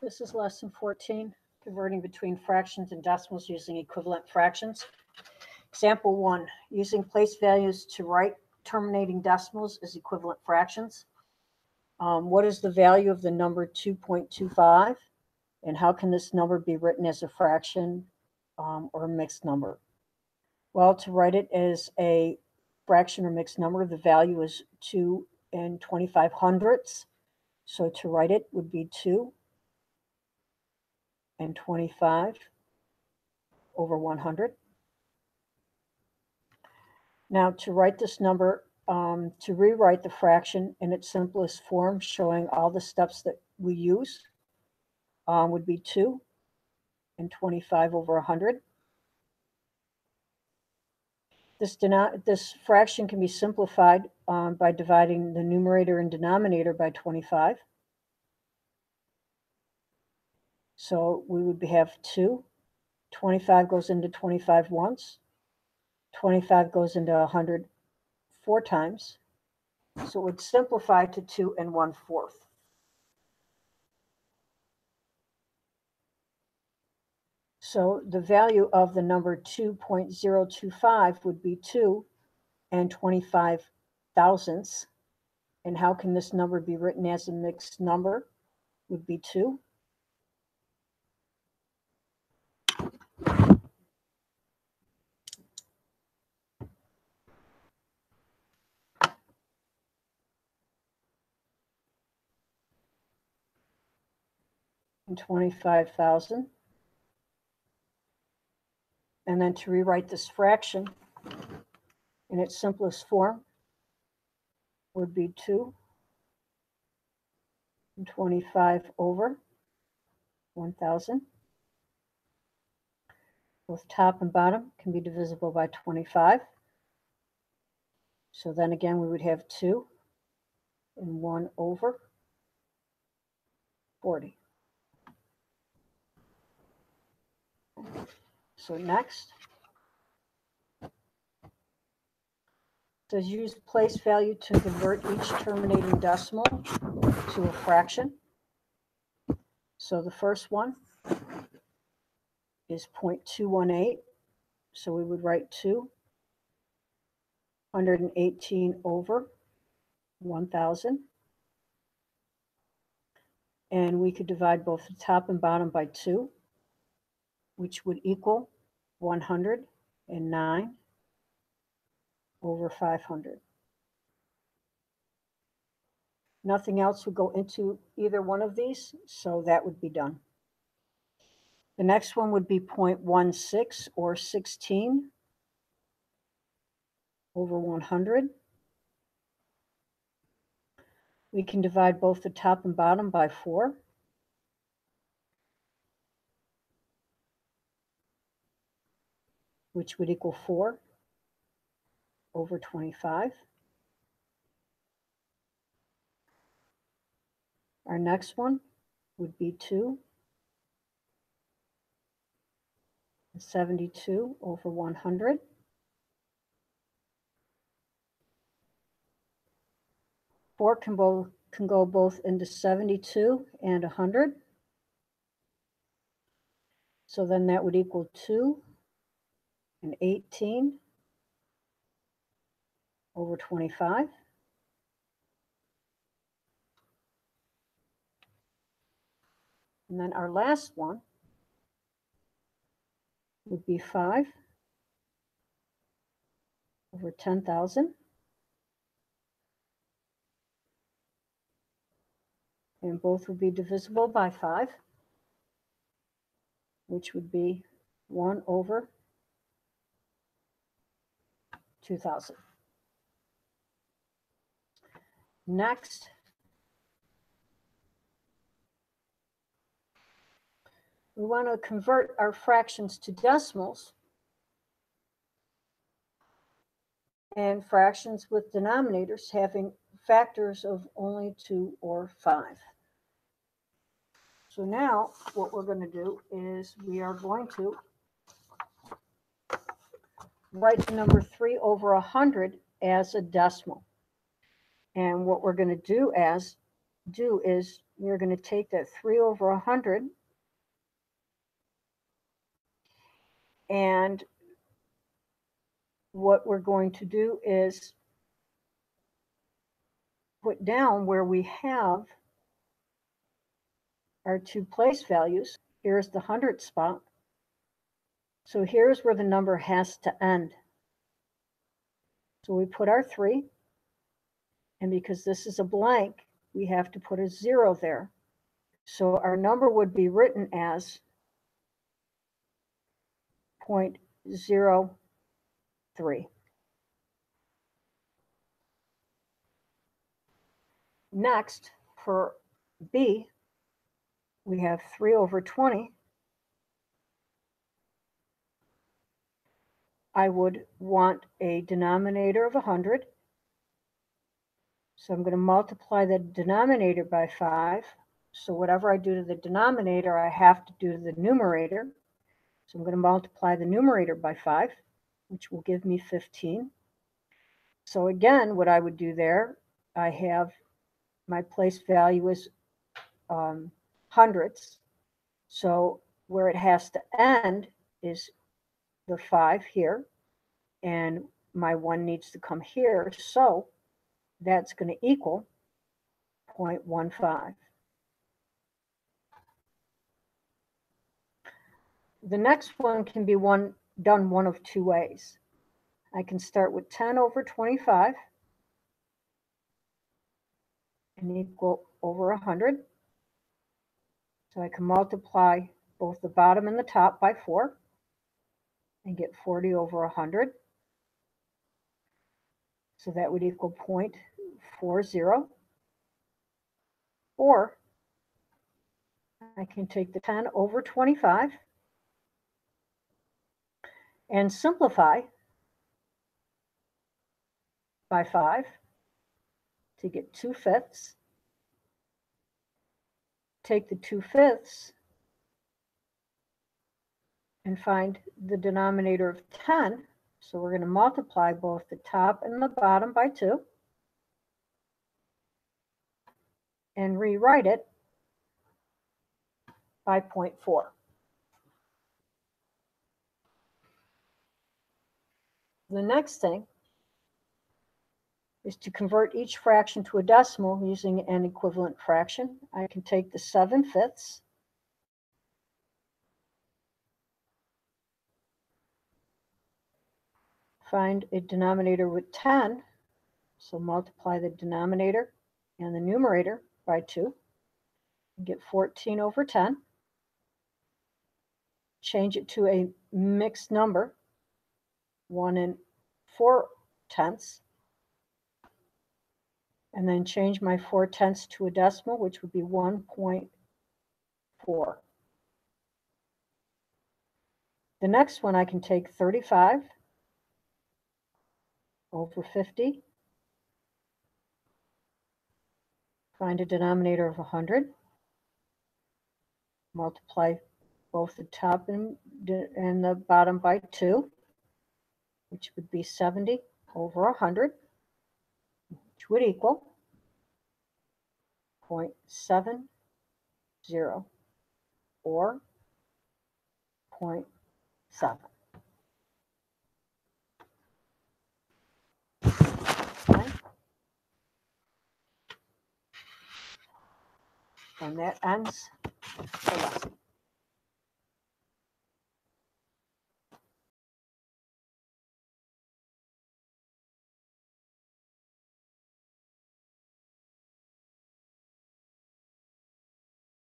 This is lesson 14, converting between fractions and decimals using equivalent fractions. Example 1, using place values to write terminating decimals as equivalent fractions. What is the value of the number 2.25? And how can this number be written as a fraction or a mixed number? Well, to write it as a fraction or mixed number, the value is 2 and 25 hundredths. So to write it would be 2 and 25 over 100. Now to write this number, to rewrite the fraction in its simplest form, showing all the steps that we use, would be 2 and 25 over 100. This fraction can be simplified by dividing the numerator and denominator by 25. So we would have 2. 25 goes into 25 once. 25 goes into 100 4 times. So it would simplify to 2 and 1/4. So the value of the number 2.025 would be 2 and 25 thousandths. And how can this number be written as a mixed number? Would be 2. And 25,000. And then to rewrite this fraction in its simplest form would be 2 and 25 over 1,000. Both top and bottom can be divisible by 25. So then again, we would have 2 and 1 over 40. So next, says use place value to convert each terminating decimal to a fraction. So the first one is 0.218. So we would write 218 over 1,000. And we could divide both the top and bottom by 2, which would equal 109 over 500. Nothing else would go into either one of these, so that would be done. The next one would be 0.16 or 16 over 100. We can divide both the top and bottom by 4. Which would equal 4 over 25. Our next one would be 272 over 100. Four can go both into 72 and 100. So then that would equal 2 and 18 over 25. And then our last one would be 5 over 10,000. And both would be divisible by 5, which would be 1 over 2,000. Next, we want to convert our fractions to decimals and fractions with denominators having factors of only 2 or 5. So now what we're going to do is we are going to write the number 3 over 100 as a decimal. And what we're going to do is we're going to take that 3 over 100 and what we're going to do is put down where we have our two place values. Here's the 100 spot. So here's where the number has to end. So we put our 3, and because this is a blank, we have to put a 0 there. So our number would be written as 0.03. Next, for B, we have 3 over 20. I would want a denominator of 100. So I'm going to multiply the denominator by 5. So whatever I do to the denominator, I have to do to the numerator. So I'm going to multiply the numerator by 5, which will give me 15. So again, what I would do there, I have my place value is hundredths. So where it has to end is the 5 here, and my 1 needs to come here. So that's going to equal 0.15. The next one can be done one of two ways. I can start with 10 over 25 and equal over 100. So I can multiply both the bottom and the top by 4 and get 40 over 100. So that would equal 0.40. Or I can take the 10 over 25 and simplify by 5 to get 2/5. Take the 2/5 and find the denominator of 10. So we're going to multiply both the top and the bottom by 2 and rewrite it by 0.4. The next thing is to convert each fraction to a decimal using an equivalent fraction. I can take the 7/5 find a denominator with 10, so multiply the denominator and the numerator by 2, and get 14 over 10. Change it to a mixed number, 1 4/10, and then change my 4/10 to a decimal, which would be 1.4. The next one, I can take 35 over 50, find a denominator of 100, multiply both the top and the bottom by 2, which would be 70 over 100, which would equal 0.70 or 0.7. Okay. And that ends the lesson.